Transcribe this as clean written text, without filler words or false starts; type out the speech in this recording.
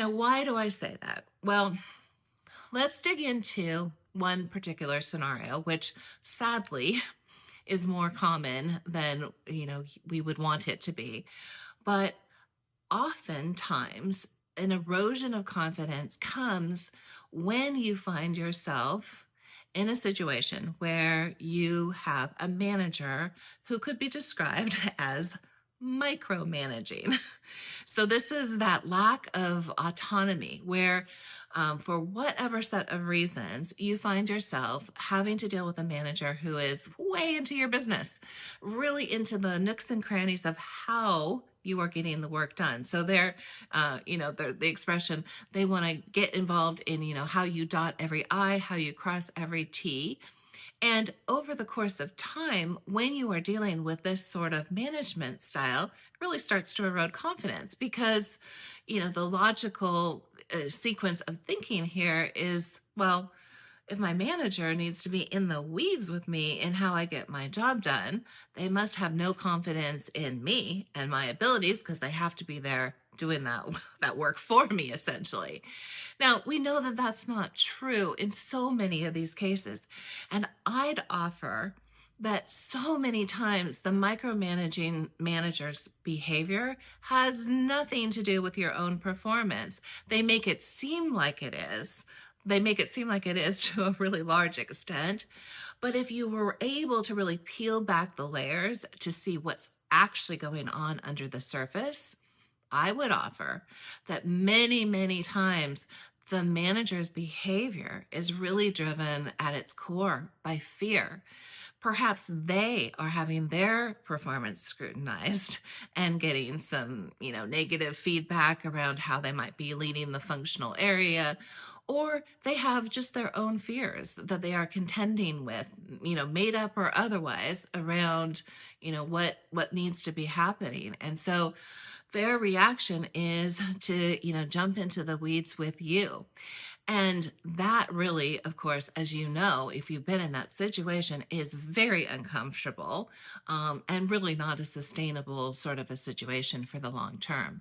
Now, why do I say that? Well, let's dig into one particular scenario, which sadly is more common than, we would want it to be. But oftentimes, an erosion of confidence comes when you find yourself in a situation where you have a manager who could be described as micromanaging. So, this is that lack of autonomy where, for whatever set of reasons, you find yourself having to deal with a manager who is way into your business, really into the nooks and crannies of how you are getting the work done. So the expression, they want to get involved in, how you dot every I, how you cross every T. And over the course of time, when you are dealing with this sort of management style, it really starts to erode confidence because, the logical sequence of thinking here is, well, if my manager needs to be in the weeds with me in how I get my job done, they must have no confidence in me and my abilities because they have to be there doing that work for me, essentially. Now, we know that that's not true in so many of these cases. And I'd offer that so many times the micromanaging manager's behavior has nothing to do with your own performance. They make it seem like it is. They make it seem like it is to a really large extent. But if you were able to really peel back the layers to see what's actually going on under the surface, I would offer that many, many times the manager's behavior is really driven at its core by fear. Perhaps they are having their performance scrutinized and getting some, negative feedback around how they might be leading the functional area, or they have just their own fears that they are contending with, made up or otherwise around, what needs to be happening. And so their reaction is to, jump into the weeds with you. And that really, of course, as you know, if you've been in that situation, is very uncomfortable, and really not a sustainable sort of a situation for the long term.